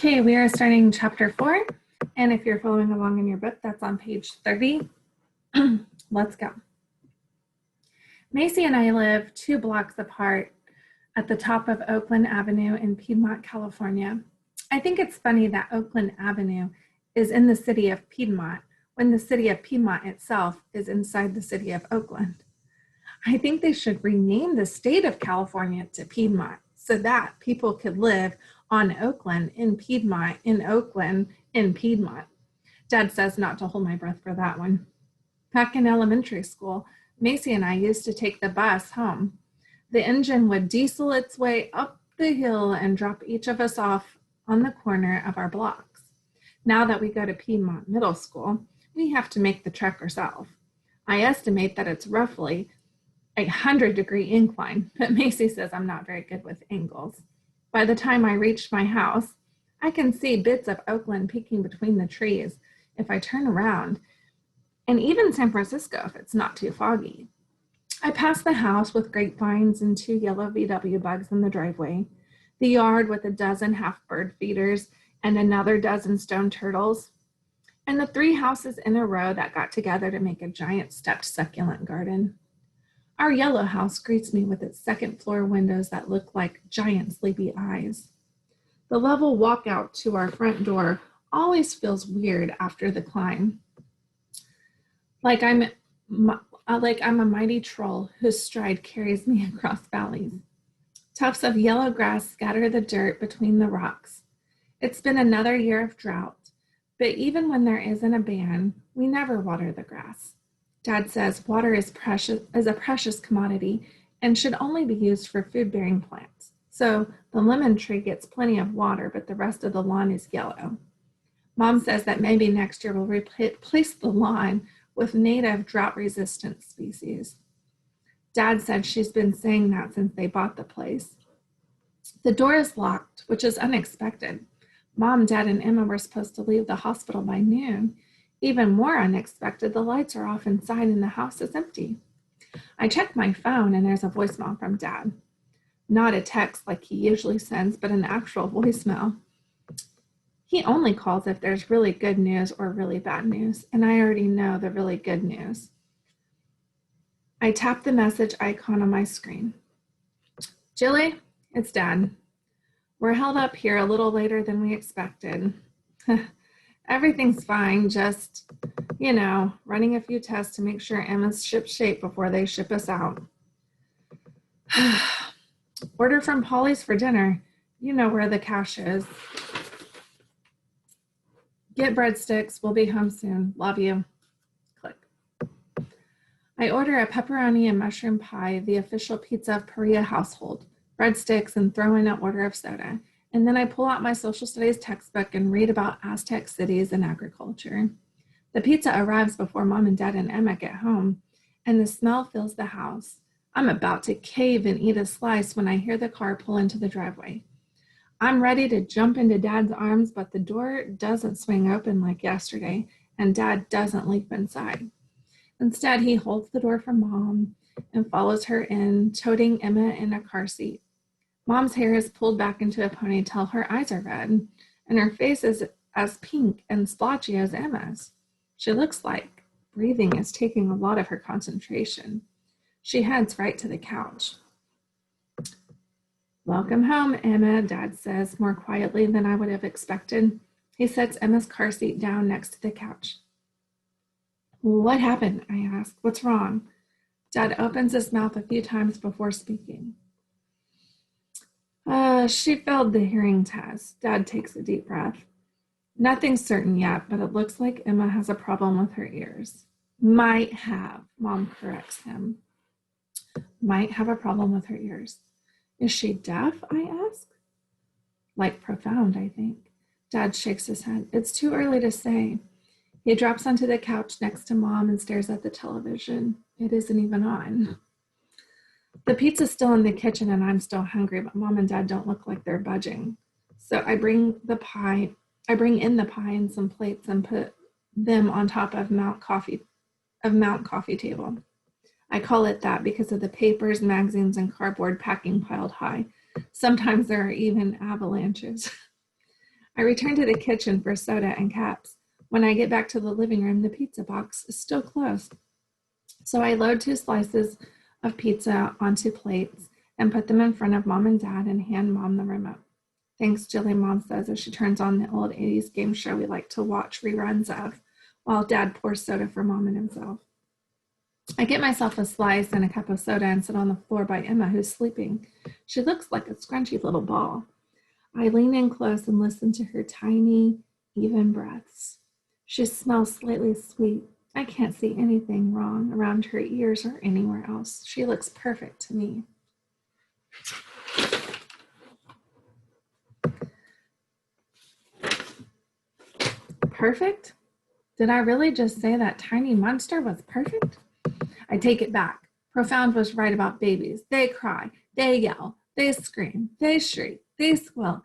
Okay, we are starting chapter 4, and if you're following along in your book, that's on page 30. Let's go. Macy and I live 2 blocks apart at the top of Oakland Avenue in Piedmont, California. I think it's funny that Oakland Avenue is in the city of Piedmont when the city of Piedmont itself is inside the city of Oakland. I think they should rename the state of California to Piedmont so that people could live on Oakland in Piedmont, in Oakland in Piedmont. Dad says not to hold my breath for that one. Back in elementary school, Macy and I used to take the bus home. The engine would diesel its way up the hill and drop each of us off on the corner of our blocks. Now that we go to Piedmont Middle School, we have to make the trek ourselves. I estimate that it's roughly a 100-degree incline, but Macy says I'm not very good with angles. By the time I reached my house, I can see bits of Oakland peeking between the trees if I turn around, and even San Francisco if it's not too foggy. I pass the house with grapevines and 2 yellow VW bugs in the driveway, the yard with a dozen half-bird feeders and another dozen stone turtles, and the 3 houses in a row that got together to make a giant stepped succulent garden. Our yellow house greets me with its second-floor windows that look like giant sleepy eyes. The level walkout to our front door always feels weird after the climb. Like I'm a mighty troll whose stride carries me across valleys. Tufts of yellow grass scatter the dirt between the rocks. It's been another year of drought, but even when there isn't a ban, we never water the grass. Dad says water is a precious commodity and should only be used for food-bearing plants. So the lemon tree gets plenty of water, but the rest of the lawn is yellow. Mom says that maybe next year we'll replace the lawn with native drought-resistant species. Dad said she's been saying that since they bought the place. The door is locked, which is unexpected. Mom, Dad, and Emma were supposed to leave the hospital by noon. Even more unexpected, the lights are off inside and the house is empty. I check my phone and there's a voicemail from Dad. Not a text like he usually sends, but an actual voicemail. He only calls if there's really good news or really bad news, and I already know the really good news. I tap the message icon on my screen. Jilly, it's Dad. We're held up here a little later than we expected. Everything's fine, just, running a few tests to make sure Emma's shipshape before they ship us out. Order from Polly's for dinner. You know where the cash is. Get breadsticks. We'll be home soon. Love you. Click. I order a pepperoni and mushroom pie, the official pizza of Perea household, breadsticks, and throw in an order of soda. And then I pull out my social studies textbook and read about Aztec cities and agriculture. The pizza arrives before Mom and Dad and Emma get home, and the smell fills the house. I'm about to cave and eat a slice when I hear the car pull into the driveway. I'm ready to jump into Dad's arms, but the door doesn't swing open like yesterday, and Dad doesn't leap inside. Instead, he holds the door for Mom and follows her in, toting Emma in a car seat. Mom's hair is pulled back into a ponytail, her eyes are red, and her face is as pink and splotchy as Emma's. She looks like breathing is taking a lot of her concentration. She heads right to the couch. Welcome home, Emma, Dad says more quietly than I would have expected. He sets Emma's car seat down next to the couch. What happened? I ask. What's wrong? Dad opens his mouth a few times before speaking. She failed the hearing test. Dad takes a deep breath. Nothing's certain yet, but it looks like Emma has a problem with her ears. Might have, Mom corrects him. Might have a problem with her ears. Is she deaf? I ask. Like profound, I think. Dad shakes his head. It's too early to say. He drops onto the couch next to Mom and stares at the television. It isn't even on. The pizza's still in the kitchen and I'm still hungry, but Mom and Dad don't look like they're budging. So I bring in the pie and some plates and put them on top of Mount Coffee Table. I call it that because of the papers, magazines, and cardboard packing piled high. Sometimes there are even avalanches. I return to the kitchen for soda and caps. When I get back to the living room, the pizza box is still closed. So I load 2 slices of pizza onto plates and put them in front of Mom and Dad and hand Mom the remote. Thanks, Jilly, Mom says as she turns on the old 80s game show we like to watch reruns of, while Dad pours soda for Mom and himself. I get myself a slice and a cup of soda and sit on the floor by Emma, who's sleeping. She looks like a scrunchy little ball. I lean in close and listen to her tiny, even breaths. She smells slightly sweet. I can't see anything wrong around her ears or anywhere else. She looks perfect to me. Perfect? Did I really just say that tiny monster was perfect? I take it back. Profound was right about babies. They cry, they yell, they scream, they shriek, they squeal.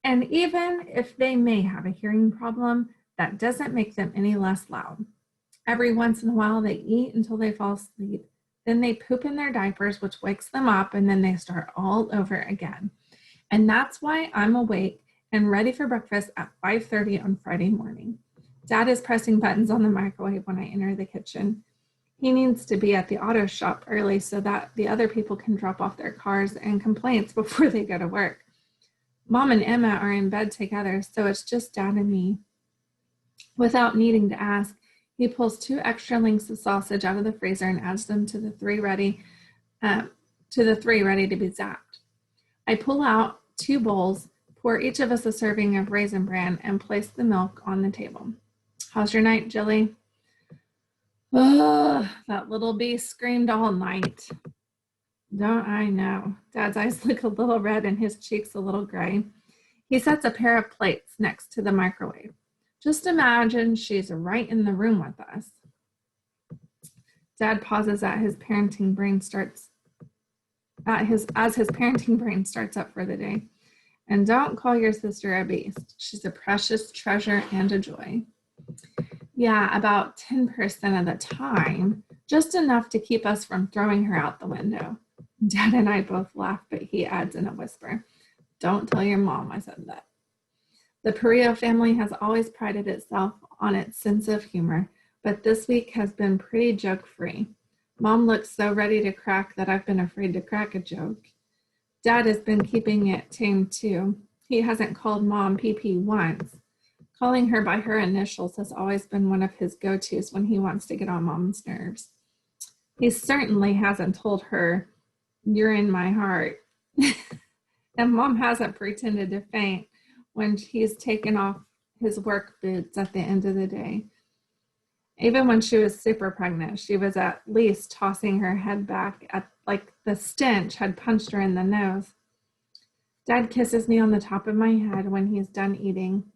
And even if they may have a hearing problem, that doesn't make them any less loud. Every once in a while, they eat until they fall asleep. Then they poop in their diapers, which wakes them up, and then they start all over again. And that's why I'm awake and ready for breakfast at 5:30 on Friday morning. Dad is pressing buttons on the microwave when I enter the kitchen. He needs to be at the auto shop early so that the other people can drop off their cars and complaints before they go to work. Mom and Emma are in bed together, so it's just Dad and me. Without needing to ask, he pulls 2 extra links of sausage out of the freezer and adds them to the 3 ready to be zapped. I pull out 2 bowls, pour each of us a serving of Raisin Bran, and place the milk on the table. How's your night, Jilly? Oh, that little beast screamed all night. Don't I know? Dad's eyes look a little red and his cheeks a little gray. He sets a pair of plates next to the microwave. Just imagine she's right in the room with us. Dad pauses as his parenting brain starts up for the day. And don't call your sister a beast. She's a precious treasure and a joy. Yeah, about 10% of the time, just enough to keep us from throwing her out the window. Dad and I both laugh, but he adds in a whisper, "Don't tell your mom I said that." The Perillo family has always prided itself on its sense of humor, but this week has been pretty joke-free. Mom looks so ready to crack that I've been afraid to crack a joke. Dad has been keeping it tame too. He hasn't called Mom PP once. Calling her by her initials has always been one of his go-tos when he wants to get on Mom's nerves. He certainly hasn't told her, "You're in my heart." And Mom hasn't pretended to faint when he's taken off his work boots at the end of the day. Even when she was super pregnant, she was at least tossing her head back like the stench had punched her in the nose. Dad kisses me on the top of my head when he's done eating,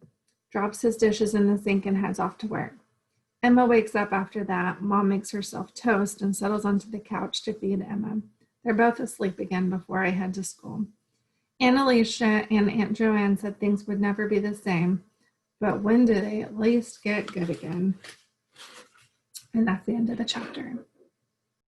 drops his dishes in the sink, and heads off to work. Emma wakes up after that. Mom makes herself toast and settles onto the couch to feed Emma. They're both asleep again before I head to school. Aunt Alicia and Aunt Joanne said things would never be the same, but when do they at least get good again? And that's the end of the chapter.